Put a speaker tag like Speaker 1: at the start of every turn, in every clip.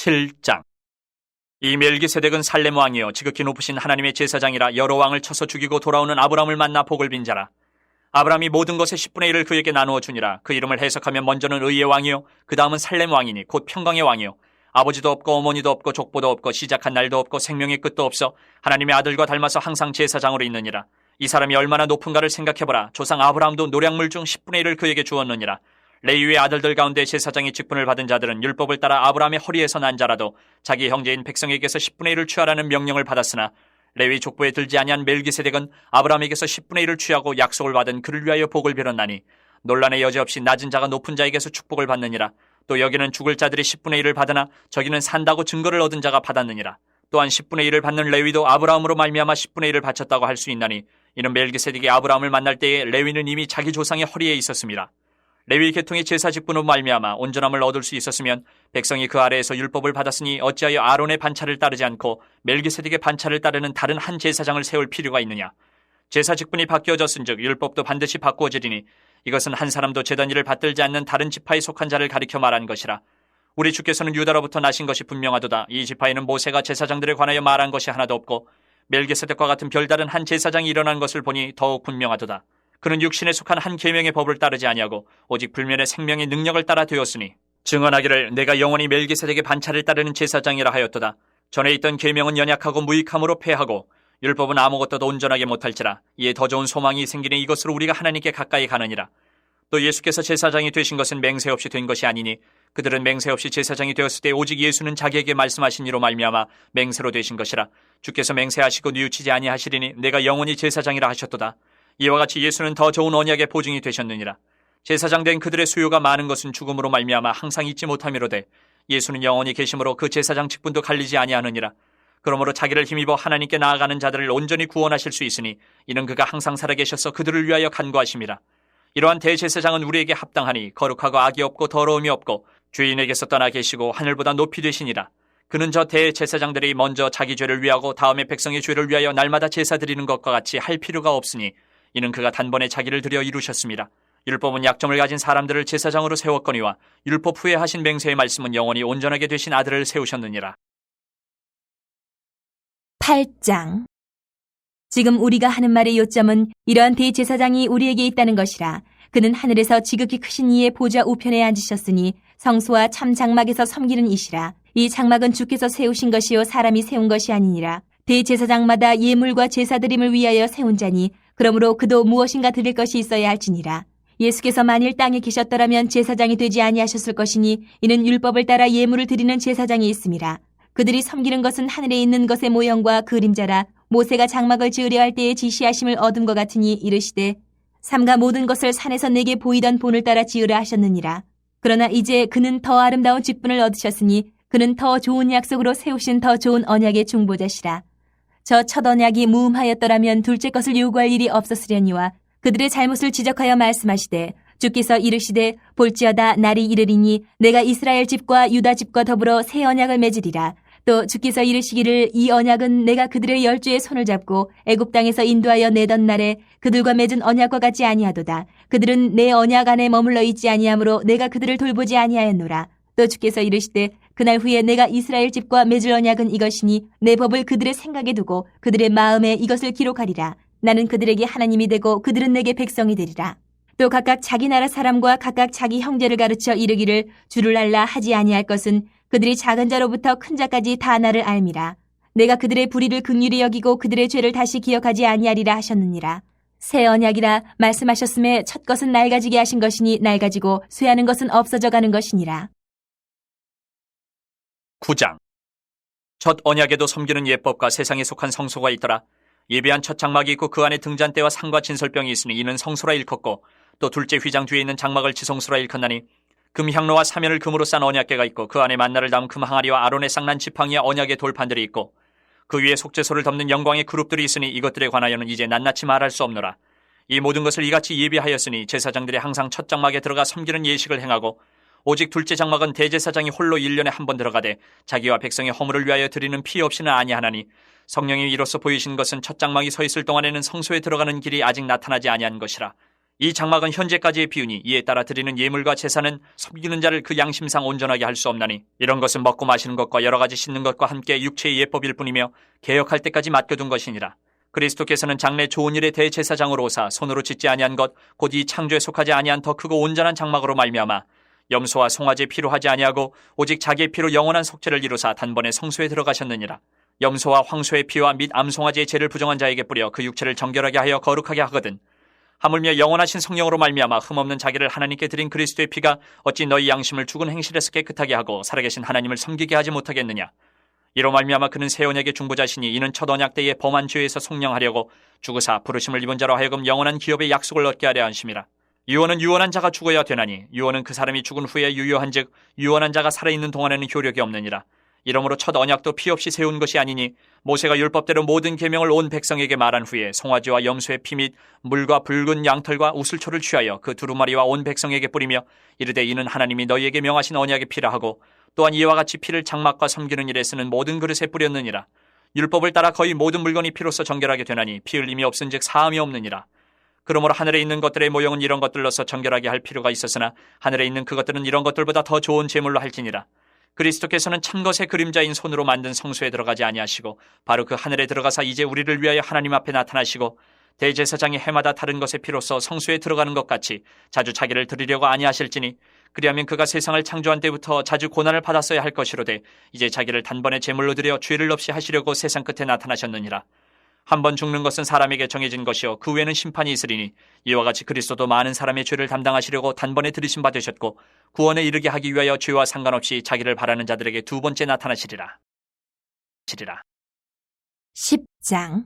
Speaker 1: 7장. 이 멜기세덱은 살렘 왕이요 지극히 높으신 하나님의 제사장이라 여러 왕을 쳐서 죽이고 돌아오는 아브라함을 만나 복을 빈 자라. 아브라함이 모든 것의 10분의 1을 그에게 나누어 주니라. 그 이름을 해석하면 먼저는 의의 왕이요 그 다음은 살렘 왕이니 곧 평강의 왕이요 아버지도 없고 어머니도 없고 족보도 없고 시작한 날도 없고 생명의 끝도 없어 하나님의 아들과 닮아서 항상 제사장으로 있느니라. 이 사람이 얼마나 높은가를 생각해보라. 조상 아브라함도 노량물 중 10분의 1을 그에게 주었느니라. 레위의 아들들 가운데 제사장의 직분을 받은 자들은 율법을 따라 아브라함의 허리에서 난 자라도 자기 형제인 백성에게서 10분의 1을 취하라는 명령을 받았으나 레위 족보에 들지 아니한 멜기세덱은 아브라함에게서 10분의 1을 취하고 약속을 받은 그를 위하여 복을 빌었나니 논란의 여지없이 낮은 자가 높은 자에게서 축복을 받느니라. 또 여기는 죽을 자들이 10분의 1을 받으나 저기는 산다고 증거를 얻은 자가 받았느니라. 또한 10분의 1을 받는 레위도 아브라함으로 말미암아 10분의 1을 바쳤다고 할 수 있나니 이는 멜기세덱이 아브라함을 만날 때에 레위는 이미 자기 조상의 허리에 있었습니다. 레위 계통의 제사 직분으로 말미암아 온전함을 얻을 수 있었으면 백성이 그 아래에서 율법을 받았으니 어찌하여 아론의 반차를 따르지 않고 멜기세덱의 반차를 따르는 다른 한 제사장을 세울 필요가 있느냐. 제사 직분이 바뀌어졌은즉 율법도 반드시 바꾸어지리니 이것은 한 사람도 제단 일을 받들지 않는 다른 지파에 속한 자를 가리켜 말한 것이라. 우리 주께서는 유다로부터 나신 것이 분명하도다. 이 지파에는 모세가 제사장들에 관하여 말한 것이 하나도 없고 멜기세덱과 같은 별다른 한 제사장이 일어난 것을 보니 더욱 분명하도다. 그는 육신에 속한 한 계명의 법을 따르지 아니하고 오직 불면의 생명의 능력을 따라 되었으니 증언하기를 내가 영원히 멜기세덱의 반차를 따르는 제사장이라 하였도다. 전에 있던 계명은 연약하고 무익함으로 패하고 율법은 아무것도 온전하게 못할지라. 이에 더 좋은 소망이 생기니 이것으로 우리가 하나님께 가까이 가느니라. 또 예수께서 제사장이 되신 것은 맹세 없이 된 것이 아니니 그들은 맹세 없이 제사장이 되었을 때 오직 예수는 자기에게 말씀하신 이로 말미암아 맹세로 되신 것이라. 주께서 맹세하시고 뉘우치지 아니하시리니 내가 영원히 제사장이라 하셨도다. 이와 같이 예수는 더 좋은 언약의 보증이 되셨느니라. 제사장 된 그들의 수요가 많은 것은 죽음으로 말미암아 항상 잊지 못함이로되 예수는 영원히 계심으로 그 제사장 직분도 갈리지 아니하느니라. 그러므로 자기를 힘입어 하나님께 나아가는 자들을 온전히 구원하실 수 있으니 이는 그가 항상 살아계셔서 그들을 위하여 간구하심이라. 이러한 대제사장은 우리에게 합당하니 거룩하고 악이 없고 더러움이 없고 주인에게서 떠나 계시고 하늘보다 높이 되시니라. 그는 저 대제사장들이 먼저 자기 죄를 위하고 다음에 백성의 죄를 위하여 날마다 제사 드리는 것과 같이 할 필요가 없으니 이는 그가 단번에 자기를 들여 이루셨습니다. 율법은 약점을 가진 사람들을 제사장으로 세웠거니와 율법 후에 하신 맹세의 말씀은 영원히 온전하게 되신 아들을 세우셨느니라.
Speaker 2: 8장. 지금 우리가 하는 말의 요점은 이러한 대제사장이 우리에게 있다는 것이라. 그는 하늘에서 지극히 크신 이의 보좌 우편에 앉으셨으니 성소와 참 장막에서 섬기는 이시라. 이 장막은 주께서 세우신 것이요 사람이 세운 것이 아니니라. 대제사장마다 예물과 제사드림을 위하여 세운 자니 그러므로 그도 무엇인가 드릴 것이 있어야 할지니라. 예수께서 만일 땅에 계셨더라면 제사장이 되지 아니하셨을 것이니 이는 율법을 따라 예물을 드리는 제사장이 있음이라. 그들이 섬기는 것은 하늘에 있는 것의 모형과 그림자라. 모세가 장막을 지으려 할 때에 지시하심을 얻음과 같으니 이르시되 삼가 모든 것을 산에서 내게 보이던 본을 따라 지으라 하셨느니라. 그러나 이제 그는 더 아름다운 직분을 얻으셨으니 그는 더 좋은 약속으로 세우신 더 좋은 언약의 중보자시라. 저 첫 언약이 무음하였더라면 둘째 것을 요구할 일이 없었으려니와 그들의 잘못을 지적하여 말씀하시되 주께서 이르시되 볼지어다 날이 이르리니 내가 이스라엘 집과 유다 집과 더불어 새 언약을 맺으리라. 또 주께서 이르시기를 이 언약은 내가 그들의 열조의 손을 잡고 애굽 땅에서 인도하여 내던 날에 그들과 맺은 언약과 같지 아니하도다. 그들은 내 언약 안에 머물러 있지 아니하므로 내가 그들을 돌보지 아니하였노라. 또 주께서 이르시되 그날 후에 내가 이스라엘 집과 맺을 언약은 이것이니 내 법을 그들의 생각에 두고 그들의 마음에 이것을 기록하리라. 나는 그들에게 하나님이 되고 그들은 내게 백성이 되리라. 또 각각 자기 나라 사람과 각각 자기 형제를 가르쳐 이르기를 주를 알라 하지 아니할 것은 그들이 작은 자로부터 큰 자까지 다 나를 알미라. 내가 그들의 불의를 긍휼히 여기고 그들의 죄를 다시 기억하지 아니하리라 하셨느니라. 새 언약이라 말씀하셨음에 첫 것은 낡아지게 하신 것이니 낡아지고 쇠하는 것은 없어져 가는 것이니라.
Speaker 1: 9장. 첫 언약에도 섬기는 예법과 세상에 속한 성소가 있더라. 예비한 첫 장막이 있고 그 안에 등잔대와 상과 진설병이 있으니 이는 성소라 일컫고 또 둘째 휘장 뒤에 있는 장막을 지성소라 일컫나니 금향로와 사면을 금으로 싼 언약궤가 있고 그 안에 만나를 담은 금항아리와 아론의 쌍난 지팡이와 언약의 돌판들이 있고 그 위에 속죄소를 덮는 영광의 그룹들이 있으니 이것들에 관하여는 이제 낱낱이 말할 수 없노라. 이 모든 것을 이같이 예비하였으니 제사장들이 항상 첫 장막에 들어가 섬기는 예식을 행하고 오직 둘째 장막은 대제사장이 홀로 1년에 한 번 들어가되 자기와 백성의 허물을 위하여 드리는 피 없이는 아니하나니 성령이 이로써 보이신 것은 첫 장막이 서 있을 동안에는 성소에 들어가는 길이 아직 나타나지 아니한 것이라. 이 장막은 현재까지의 비유니 이에 따라 드리는 예물과 제사는 섬기는 자를 그 양심상 온전하게 할 수 없나니 이런 것은 먹고 마시는 것과 여러 가지 씻는 것과 함께 육체의 예법일 뿐이며 개혁할 때까지 맡겨둔 것이니라. 그리스도께서는 장래 좋은 일의 대제사장으로 오사 손으로 짓지 아니한 것 곧 이 창조에 속하지 아니한 더 크고 온전한 장막으로 말미암아 염소와 송아지 피로 하지 아니하고 오직 자기의 피로 영원한 속죄를 이루사 단번에 성소에 들어가셨느니라. 염소와 황소의 피와 및 암송아지의 죄를 부정한 자에게 뿌려 그 육체를 정결하게 하여 거룩하게 하거든. 하물며 영원하신 성령으로 말미암아 흠없는 자기를 하나님께 드린 그리스도의 피가 어찌 너희 양심을 죽은 행실에서 깨끗하게 하고 살아계신 하나님을 섬기게 하지 못하겠느냐. 이로 말미암아 그는 새 언약의 중보자시니 이는 첫 언약 때에 범한 죄에서 속량하려고 죽으사 부르심을 입은 자로 하여금 영원한 기업의 약속을 얻게 하려 하심이라. 유언은 유언한 자가 죽어야 되나니 유언은 그 사람이 죽은 후에 유효한즉 유언한 자가 살아있는 동안에는 효력이 없느니라. 이러므로 첫 언약도 피 없이 세운 것이 아니니 모세가 율법대로 모든 계명을 온 백성에게 말한 후에 송아지와 염소의 피 및 물과 붉은 양털과 우슬초를 취하여 그 두루마리와 온 백성에게 뿌리며 이르되 이는 하나님이 너희에게 명하신 언약의 피라 하고 또한 이와 같이 피를 장막과 섬기는 일에 쓰는 모든 그릇에 뿌렸느니라. 율법을 따라 거의 모든 물건이 피로써 정결하게 되나니 피 흘림이 없은즉 사함이 없느니라. 그러므로 하늘에 있는 것들의 모형은 이런 것들로서 정결하게 할 필요가 있었으나 하늘에 있는 그것들은 이런 것들보다 더 좋은 제물로 할지니라. 그리스도께서는 참것의 그림자인 손으로 만든 성소에 들어가지 아니하시고 바로 그 하늘에 들어가사 이제 우리를 위하여 하나님 앞에 나타나시고 대제사장이 해마다 다른 것의 피로써 성소에 들어가는 것 같이 자주 자기를 드리려고 아니하실지니 그리하면 그가 세상을 창조한 때부터 자주 고난을 받았어야 할 것이로되 이제 자기를 단번에 제물로 드려 죄를 없이 하시려고 세상 끝에 나타나셨느니라. 한 번 죽는 것은 사람에게 정해진 것이요 그 후에는 심판이 있으리니 이와 같이 그리스도도 많은 사람의 죄를 담당하시려고 단번에 들이심 받으셨고 구원에 이르게 하기 위하여 죄와 상관없이 자기를 바라는 자들에게 두 번째 나타나시리라.
Speaker 2: 10장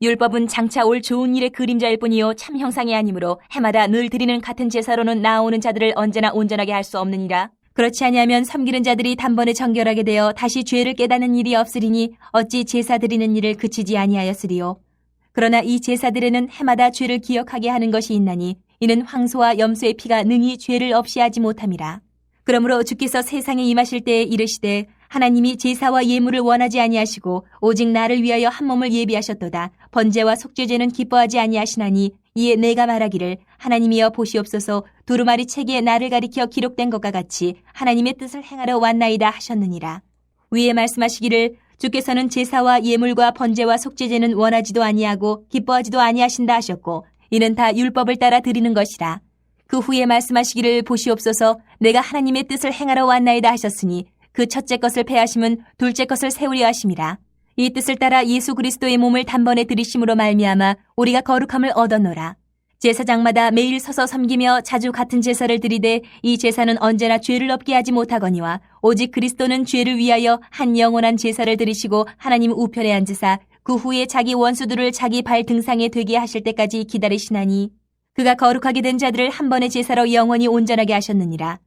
Speaker 2: 율법은 장차 올 좋은 일의 그림자일 뿐이요 참 형상이 아니므로 해마다 늘 드리는 같은 제사로는 나아오는 자들을 언제나 온전하게 할 수 없느니라. 그렇지 아니하면 섬기는 자들이 단번에 정결하게 되어 다시 죄를 깨닫는 일이 없으리니 어찌 제사 드리는 일을 그치지 아니하였으리요. 그러나 이 제사들에는 해마다 죄를 기억하게 하는 것이 있나니 이는 황소와 염소의 피가 능히 죄를 없이 하지 못함이라. 그러므로 주께서 세상에 임하실 때에 이르시되 하나님이 제사와 예물을 원하지 아니하시고 오직 나를 위하여 한 몸을 예비하셨도다. 번제와 속죄제는 기뻐하지 아니하시나니 이에 내가 말하기를 하나님이여 보시옵소서 두루마리 책에 나를 가리켜 기록된 것과 같이 하나님의 뜻을 행하러 왔나이다 하셨느니라. 위에 말씀하시기를 주께서는 제사와 예물과 번제와 속죄제는 원하지도 아니하고 기뻐하지도 아니하신다 하셨고 이는 다 율법을 따라 드리는 것이라. 그 후에 말씀하시기를 보시옵소서 내가 하나님의 뜻을 행하러 왔나이다 하셨으니 그 첫째 것을 패하심은 둘째 것을 세우려 하심이라. 이 뜻을 따라 예수 그리스도의 몸을 단번에 들이심으로 말미암아 우리가 거룩함을 얻었노라. 제사장마다 매일 서서 섬기며 자주 같은 제사를 드리되 이 제사는 언제나 죄를 없게 하지 못하거니와 오직 그리스도는 죄를 위하여 한 영원한 제사를 드리시고 하나님 우편에 앉으사 그 후에 자기 원수들을 자기 발 등상에 되게 하실 때까지 기다리시나니 그가 거룩하게 된 자들을 한 번의 제사로 영원히 온전하게 하셨느니라.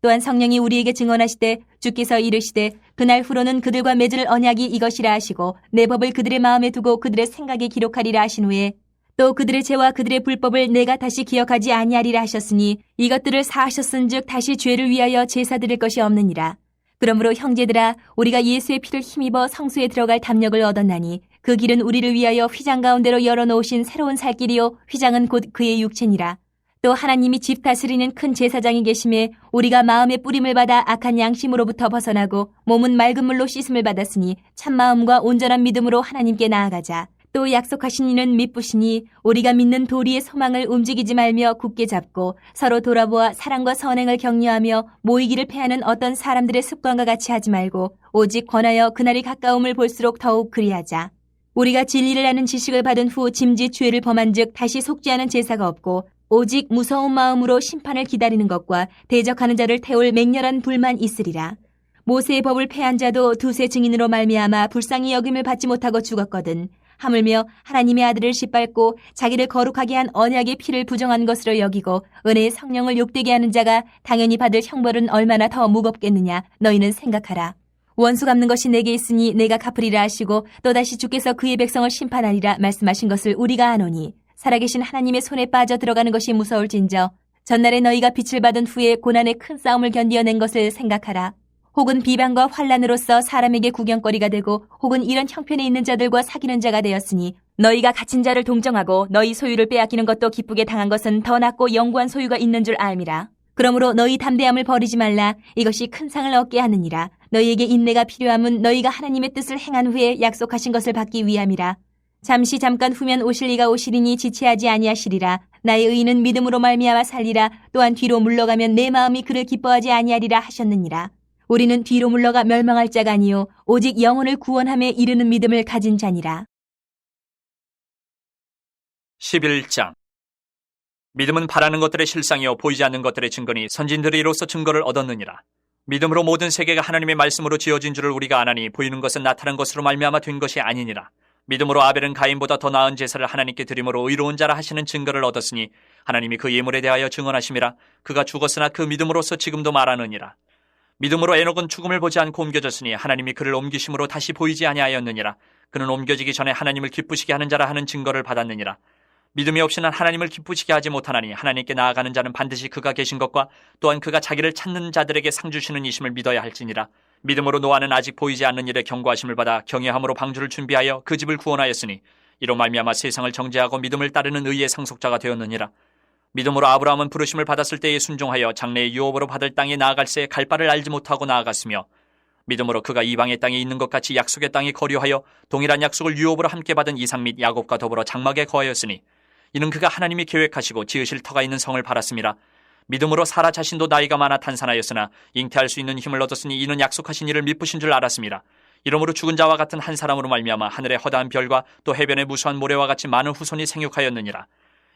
Speaker 2: 또한 성령이 우리에게 증언하시되 주께서 이르시되 그날 후로는 그들과 맺을 언약이 이것이라 하시고 내 법을 그들의 마음에 두고 그들의 생각에 기록하리라 하신 후에 또 그들의 죄와 그들의 불법을 내가 다시 기억하지 아니하리라 하셨으니 이것들을 사하셨은즉 다시 죄를 위하여 제사 드릴 것이 없느니라. 그러므로 형제들아 우리가 예수의 피를 힘입어 성소에 들어갈 담력을 얻었나니 그 길은 우리를 위하여 휘장 가운데로 열어놓으신 새로운 살 길이요 휘장은 곧 그의 육체니라. 또 하나님이 집 다스리는 큰 제사장이 계심에 우리가 마음의 뿌림을 받아 악한 양심으로부터 벗어나고 몸은 맑은 물로 씻음을 받았으니 참마음과 온전한 믿음으로 하나님께 나아가자. 또 약속하신 이는 미쁘시니 우리가 믿는 도리의 소망을 움직이지 말며 굳게 잡고 서로 돌아보아 사랑과 선행을 격려하며 모이기를 패하는 어떤 사람들의 습관과 같이 하지 말고 오직 권하여 그날이 가까움을 볼수록 더욱 그리하자. 우리가 진리를 아는 지식을 받은 후 짐짓 죄를 범한 즉 다시 속죄하는 제사가 없고 오직 무서운 마음으로 심판을 기다리는 것과 대적하는 자를 태울 맹렬한 불만 있으리라. 모세의 법을 패한 자도 두세 증인으로 말미암아 불쌍히 여김을 받지 못하고 죽었거든. 하물며 하나님의 아들을 짓밟고 자기를 거룩하게 한 언약의 피를 부정한 것으로 여기고 은혜의 성령을 욕되게 하는 자가 당연히 받을 형벌은 얼마나 더 무겁겠느냐 너희는 생각하라. 원수 갚는 것이 내게 있으니 내가 갚으리라 하시고 또다시 주께서 그의 백성을 심판하리라 말씀하신 것을 우리가 아노니 살아계신 하나님의 손에 빠져 들어가는 것이 무서울진저 전날에 너희가 빛을 받은 후에 고난의 큰 싸움을 견디어낸 것을 생각하라. 혹은 비방과 환란으로서 사람에게 구경거리가 되고 혹은 이런 형편에 있는 자들과 사귀는 자가 되었으니 너희가 갇힌 자를 동정하고 너희 소유를 빼앗기는 것도 기쁘게 당한 것은 더 낫고 영구한 소유가 있는 줄 알미라. 그러므로 너희 담대함을 버리지 말라. 이것이 큰 상을 얻게 하느니라. 너희에게 인내가 필요함은 너희가 하나님의 뜻을 행한 후에 약속하신 것을 받기 위함이라. 잠시 잠깐 후면 오실 이가 오시리니 지체하지 아니하시리라. 나의 의인은 믿음으로 말미암아 살리라. 또한 뒤로 물러가면 내 마음이 그를 기뻐하지 아니하리라 하셨느니라. 우리는 뒤로 물러가 멸망할 자가 아니요 오직 영혼을 구원함에 이르는 믿음을 가진 자니라.
Speaker 1: 11장. 믿음은 바라는 것들의 실상이요 보이지 않는 것들의 증거니 선진들이 이로써 증거를 얻었느니라. 믿음으로 모든 세계가 하나님의 말씀으로 지어진 줄을 우리가 아나니 보이는 것은 나타난 것으로 말미암아 된 것이 아니니라. 믿음으로 아벨은 가인보다 더 나은 제사를 하나님께 드림으로 의로운 자라 하시는 증거를 얻었으니 하나님이 그 예물에 대하여 증언하심이라. 그가 죽었으나 그 믿음으로서 지금도 말하느니라. 믿음으로 에녹은 죽음을 보지 않고 옮겨졌으니 하나님이 그를 옮기심으로 다시 보이지 아니하였느니라. 그는 옮겨지기 전에 하나님을 기쁘시게 하는 자라 하는 증거를 받았느니라. 믿음이 없이는 하나님을 기쁘시게 하지 못하나니 하나님께 나아가는 자는 반드시 그가 계신 것과 또한 그가 자기를 찾는 자들에게 상 주시는 이심을 믿어야 할지니라. 믿음으로 노아는 아직 보이지 않는 일에 경고하심을 받아 경외함으로 방주를 준비하여 그 집을 구원하였으니 이로 말미암아 세상을 정죄하고 믿음을 따르는 의의 상속자가 되었느니라. 믿음으로 아브라함은 부르심을 받았을 때에 순종하여 장래의 유업으로 받을 땅에 나아갈새 갈 바를 알지 못하고 나아갔으며 믿음으로 그가 이방의 땅에 있는 것 같이 약속의 땅에 거류하여 동일한 약속을 유업으로 함께 받은 이삭 및 야곱과 더불어 장막에 거하였으니 이는 그가 하나님이 계획하시고 지으실 터가 있는 성을 바랐음이라. 믿음으로 사라 자신도 나이가 많아 탄산하였으나 잉태할 수 있는 힘을 얻었으니 이는 약속하신 이를 미쁘신 줄 알았음이라. 이러므로 죽은 자와 같은 한 사람으로 말미암아 하늘의 허다한 별과 또 해변의 무수한 모래와 같이 많은 후손이 생육하였느니라.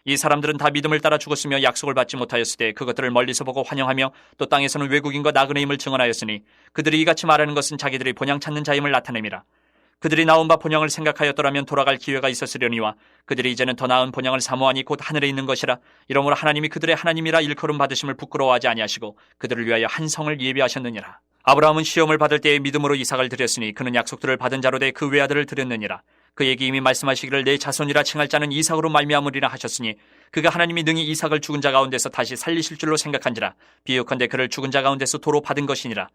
Speaker 1: 이 사람들은 다 믿음을 따라 죽었으며 약속을 받지 못하였을 때 그것들을 멀리서 보고 환영하며 또 땅에서는 외국인과 나그네임을 증언하였으니 그들이 이같이 말하는 것은 자기들이 본향 찾는 자임을 나타냅니다. 그들이 나온 바 본향을 생각하였더라면 돌아갈 기회가 있었으려니와 그들이 이제는 더 나은 본향을 사모하니 곧 하늘에 있는 것이라. 이러므로 하나님이 그들의 하나님이라 일컬음 받으심을 부끄러워하지 아니하시고 그들을 위하여 한 성을 예비하셨느니라. 아브라함은 시험을 받을 때에 믿음으로 이삭을 드렸으니 그는 약속들을 받은 자로 돼 그 외아들을 드렸느니라. 그에게 이미 말씀하시기를 내 자손이라 칭할 자는 이삭으로 말미암으리라 하셨으니 그가 하나님이 능히 이삭을 죽은 자 가운데서 다시 살리실 줄로 생각한지라. 비유컨대 그를 죽은 자 가운데서 도로 받은 것이니라.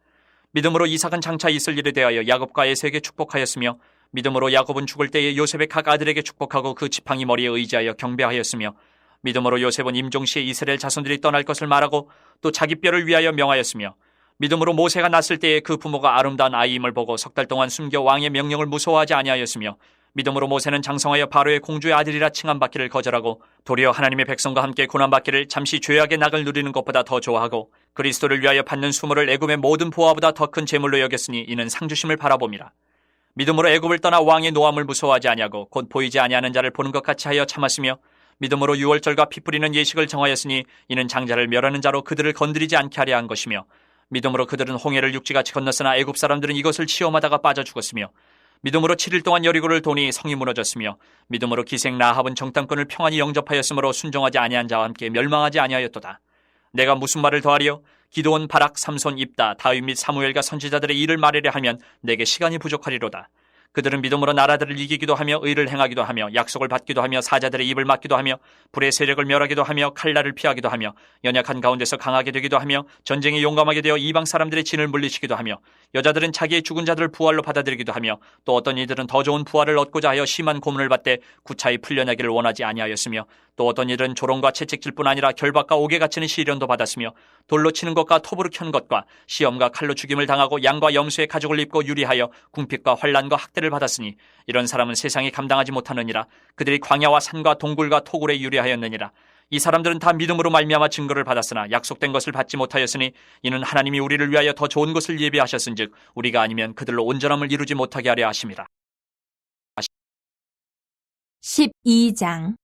Speaker 1: 믿음으로 이삭은 장차 있을 일에 대하여 야곱과 에서에게 축복하였으며 믿음으로 야곱은 죽을 때에 요셉의 각 아들에게 축복하고 그 지팡이 머리에 의지하여 경배하였으며 믿음으로 요셉은 임종시에 이스라엘 자손들이 떠날 것을 말하고 또 자기 뼈를 위하여 명하였으며 믿음으로 모세가 났을 때에 그 부모가 아름다운 아이임을 보고 석 달 동안 숨겨 왕의 명령을 무서워하지 아니하였으며 믿음으로 모세는 장성하여 바로의 공주의 아들이라 칭함받기를 거절하고 도리어 하나님의 백성과 함께 고난받기를 잠시 죄악의 낙을 누리는 것보다 더 좋아하고 그리스도를 위하여 받는 수모를 애굽의 모든 보화보다 더 큰 재물로 여겼으니 이는 상주심을 바라봄이라. 믿음으로 애굽을 떠나 왕의 노함을 무서워하지 아니하고 곧 보이지 아니하는 자를 보는 것 같이 하여 참았으며 믿음으로 유월절과 피 뿌리는 예식을 정하였으니 이는 장자를 멸하는 자로 그들을 건드리지 않게 하려 한 것이며 믿음으로 그들은 홍해를 육지같이 건넜으나 애굽 사람들은 이것을 시험하다가 빠져 죽었으며 믿음으로 7일 동안 여리고를 도니 성이 무너졌으며 믿음으로 기생 라합은 정탐꾼을 평안히 영접하였으므로 순종하지 아니한 자와 함께 멸망하지 아니하였도다. 내가 무슨 말을 더하리요? 기드온, 바락, 삼손, 입다, 다윗 및 사무엘과 선지자들의 일을 말하려 하면 내게 시간이 부족하리로다. 그들은 믿음으로 나라들을 이기기도 하며 의를 행하기도 하며 약속을 받기도 하며 사자들의 입을 막기도 하며 불의 세력을 멸하기도 하며 칼날을 피하기도 하며 연약한 가운데서 강하게 되기도 하며 전쟁에 용감하게 되어 이방 사람들의 진을 물리치기도 하며 여자들은 자기의 죽은 자들을 부활로 받아들이기도 하며 또 어떤 이들은 더 좋은 부활을 얻고자 하여 심한 고문을 받되 구차히 풀려나기를 원하지 아니하였으며 또 어떤 이들은 조롱과 채찍질뿐 아니라 결박과 옥에 갇히는 시련도 받았으며 돌로 치는 것과 톱으로 켠 것과 시험과 칼로 죽임을 당하고 양과 염소의 가죽을 입고 유리하여 궁핍과 환난과 학대를 받았으니 이런 사람은 세상이 감당하지 못하느니라. 그들이 광야와 산과 동굴과 토굴에 유리하였느니라. 이 사람들은 다 믿음으로 말미암아 증거를 받았으나 약속된 것을 받지 못하였으니 이는 하나님이 우리를 위하여 더 좋은 것을 예비하셨은즉 우리가 아니면 그들로 온전함을 이루지 못하게 하려 하심이라.
Speaker 2: 12장.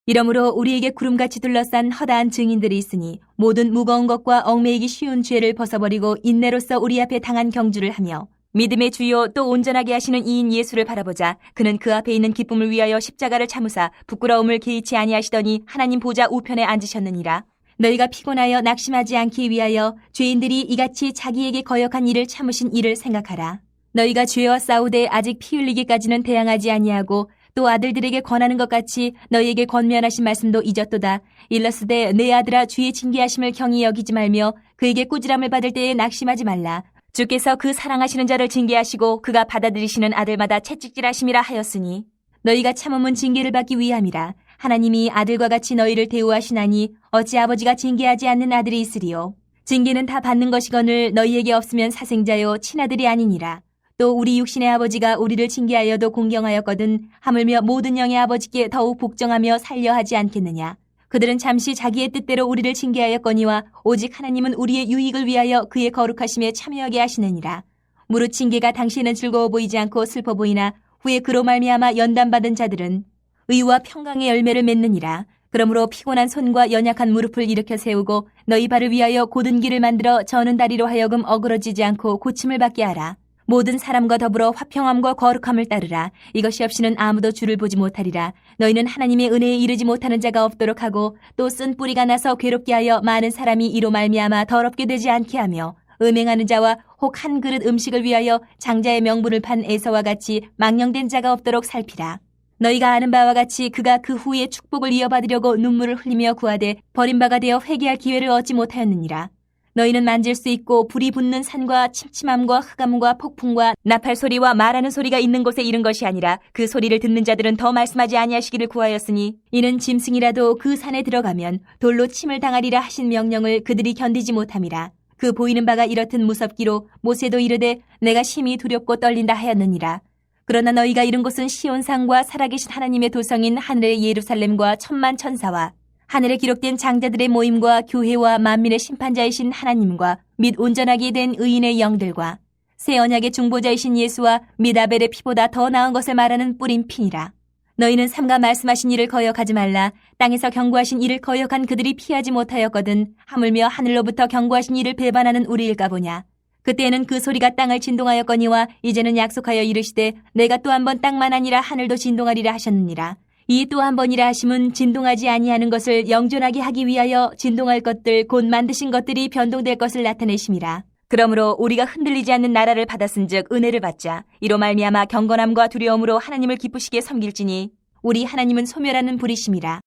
Speaker 2: 이러므로 우리에게 구름같이 둘러싼 허다한 증인들이 있으니 모든 무거운 것과 얽매이기 쉬운 죄를 벗어버리고 인내로써 우리 앞에 당한 경주를 하며 믿음의 주요 또 온전하게 하시는 이인 예수를 바라보자. 그는 그 앞에 있는 기쁨을 위하여 십자가를 참으사 부끄러움을 개의치 아니하시더니 하나님 보좌 우편에 앉으셨느니라. 너희가 피곤하여 낙심하지 않기 위하여 죄인들이 이같이 자기에게 거역한 일을 참으신 이를 생각하라. 너희가 죄와 싸우되 아직 피 흘리기까지는 대항하지 아니하고 또 아들들에게 권하는 것 같이 너희에게 권면하신 말씀도 잊었도다. 일러스되 내 아들아 주의 징계하심을 경히 여기지 말며 그에게 꾸지람을 받을 때에 낙심하지 말라. 주께서 그 사랑하시는 자를 징계하시고 그가 받아들이시는 아들마다 채찍질하심이라 하였으니 너희가 참음은 징계를 받기 위함이라. 하나님이 아들과 같이 너희를 대우하시나니 어찌 아버지가 징계하지 않는 아들이 있으리요. 징계는 다 받는 것이거늘 너희에게 없으면 사생자요 친아들이 아니니라. 또 우리 육신의 아버지가 우리를 징계하여도 공경하였거든 하물며 모든 영의 아버지께 더욱 복종하며 살려 하지 않겠느냐. 그들은 잠시 자기의 뜻대로 우리를 징계하였거니와 오직 하나님은 우리의 유익을 위하여 그의 거룩하심에 참여하게 하시느니라. 무릇 징계가 당시에는 즐거워 보이지 않고 슬퍼 보이나 후에 그로 말미암아 연단받은 자들은 의와 평강의 열매를 맺느니라. 그러므로 피곤한 손과 연약한 무릎을 일으켜 세우고 너희 발을 위하여 곧은 길을 만들어 저는 다리로 하여금 어그러지지 않고 고침을 받게 하라. 모든 사람과 더불어 화평함과 거룩함을 따르라. 이것이 없이는 아무도 주를 보지 못하리라. 너희는 하나님의 은혜에 이르지 못하는 자가 없도록 하고 또 쓴 뿌리가 나서 괴롭게 하여 많은 사람이 이로 말미암아 더럽게 되지 않게 하며 음행하는 자와 혹 한 그릇 음식을 위하여 장자의 명분을 판 에서와 같이 망령된 자가 없도록 살피라. 너희가 아는 바와 같이 그가 그 후에 축복을 이어받으려고 눈물을 흘리며 구하되 버림바가 되어 회개할 기회를 얻지 못하였느니라. 너희는 만질 수 있고 불이 붙는 산과 침침함과 흑암과 폭풍과 나팔 소리와 말하는 소리가 있는 곳에 이른 것이 아니라 그 소리를 듣는 자들은 더 말씀하지 아니하시기를 구하였으니 이는 짐승이라도 그 산에 들어가면 돌로 침을 당하리라 하신 명령을 그들이 견디지 못함이라. 그 보이는 바가 이렇듯 무섭기로 모세도 이르되 내가 심히 두렵고 떨린다 하였느니라. 그러나 너희가 이른 곳은 시온산과 살아계신 하나님의 도성인 하늘의 예루살렘과 천만 천사와 하늘에 기록된 장자들의 모임과 교회와 만민의 심판자이신 하나님과 및 온전하게 된 의인의 영들과 새 언약의 중보자이신 예수와 및 아벨의 피보다 더 나은 것을 말하는 뿌린 피니라. 너희는 삼가 말씀하신 이를 거역하지 말라. 땅에서 경고하신 이를 거역한 그들이 피하지 못하였거든 하물며 하늘로부터 경고하신 이를 배반하는 우리일까 보냐. 그때에는 그 소리가 땅을 진동하였거니와 이제는 약속하여 이르시되 내가 또 한 번 땅만 아니라 하늘도 진동하리라 하셨느니라. 이 또 한 번이라 하심은 진동하지 아니하는 것을 영존하게 하기 위하여 진동할 것들 곧 만드신 것들이 변동될 것을 나타내심이라. 그러므로 우리가 흔들리지 않는 나라를 받았은즉 은혜를 받자. 이로 말미암아 경건함과 두려움으로 하나님을 기쁘시게 섬길지니 우리 하나님은 소멸하는 불이심이라.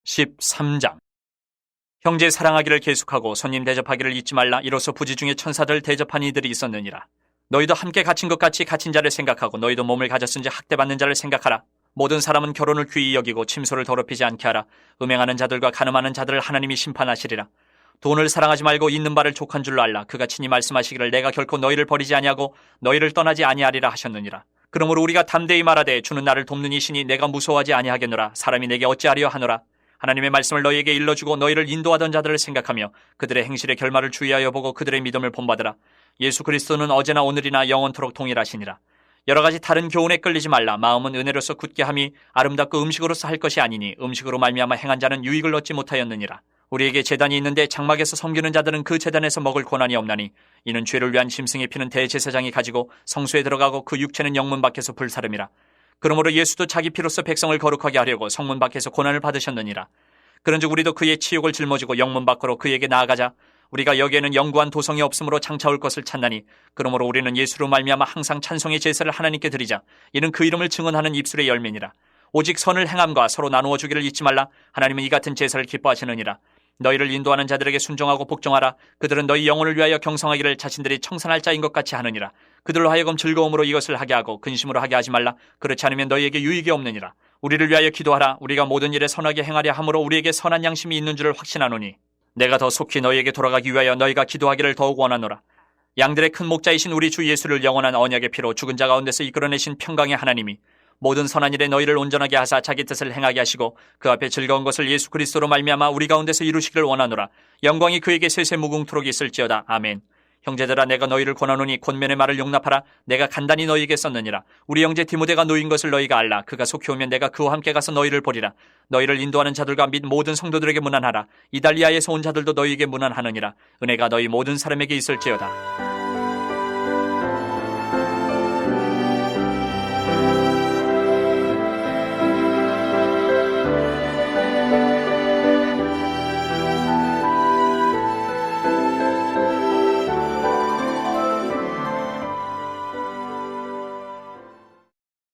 Speaker 1: 13장. 형제 사랑하기를 계속하고 손님 대접하기를 잊지 말라. 이로써 부지 중에 천사들 대접한 이들이 있었느니라. 너희도 함께 갇힌 것 같이 갇힌 자를 생각하고 너희도 몸을 가졌은지 학대받는 자를 생각하라. 모든 사람은 결혼을 귀히 여기고 침소를 더럽히지 않게 하라. 음행하는 자들과 간음하는 자들을 하나님이 심판하시리라. 돈을 사랑하지 말고 있는 바를 족한 줄로 알라. 그가 친히 말씀하시기를 내가 결코 너희를 버리지 아니하고 너희를 떠나지 아니하리라 하셨느니라. 그러므로 우리가 담대히 말하되 주는 나를 돕는 이시니 내가 무서워하지 아니하겠노라. 사람이 내게 어찌하리요 하노라. 하나님의 말씀을 너희에게 일러주고 너희를 인도하던 자들을 생각하며 그들의 행실의 결말을 주의하여 보고 그들의 믿음을 본받으라. 예수 그리스도는 어제나 오늘이나 영원토록 동일하시니라. 여러 가지 다른 교훈에 끌리지 말라. 마음은 은혜로서 굳게 함이 아름답고 음식으로서 할 것이 아니니 음식으로 말미암아 행한 자는 유익을 얻지 못하였느니라. 우리에게 제단이 있는데 장막에서 섬기는 자들은 그 제단에서 먹을 고난이 없나니 이는 죄를 위한 짐승의 피는 대제사장이 가지고 성소에 들어가고 그 육체는 영문 밖에서 불사름이라. 그러므로 예수도 자기 피로써 백성을 거룩하게 하려고 성문 밖에서 고난을 받으셨느니라. 그런즉 우리도 그의 치욕을 짊어지고 영문 밖으로 그에게 나아가자. 우리가 여기에는 영구한 도성이 없으므로 장차올 것을 찾나니 그러므로 우리는 예수로 말미암아 항상 찬송의 제사를 하나님께 드리자. 이는 그 이름을 증언하는 입술의 열매니라. 오직 선을 행함과 서로 나누어 주기를 잊지 말라. 하나님은 이 같은 제사를 기뻐하시느니라. 너희를 인도하는 자들에게 순종하고 복종하라. 그들은 너희 영혼을 위하여 경성하기를 자신들이 청산할 자인 것 같이 하느니라. 그들로 하여금 즐거움으로 이것을 하게 하고 근심으로 하게 하지 말라. 그렇지 않으면 너희에게 유익이 없느니라. 우리를 위하여 기도하라. 우리가 모든 일에 선하게 행하려 함으로 우리에게 선한 양심이 있는 줄을 확신하노니 내가 더 속히 너희에게 돌아가기 위하여 너희가 기도하기를 더욱 원하노라. 양들의 큰 목자이신 우리 주 예수를 영원한 언약의 피로 죽은 자 가운데서 이끌어내신 평강의 하나님이 모든 선한 일에 너희를 온전하게 하사 자기 뜻을 행하게 하시고 그 앞에 즐거운 것을 예수 그리스도로 말미암아 우리 가운데서 이루시기를 원하노라. 영광이 그에게 세세 무궁토록 있을지어다. 아멘. 형제들아 내가 너희를 권하노니 권면의 말을 용납하라. 내가 간단히 너희에게 썼느니라. 우리 형제 디모데가 놓인 것을 너희가 알라. 그가 속히 오면 내가 그와 함께 가서 너희를 보리라. 너희를 인도하는 자들과 및 모든 성도들에게 문안하라. 이달리아에서 온 자들도 너희에게 문안하느니라. 은혜가 너희 모든 사람에게 있을지어다.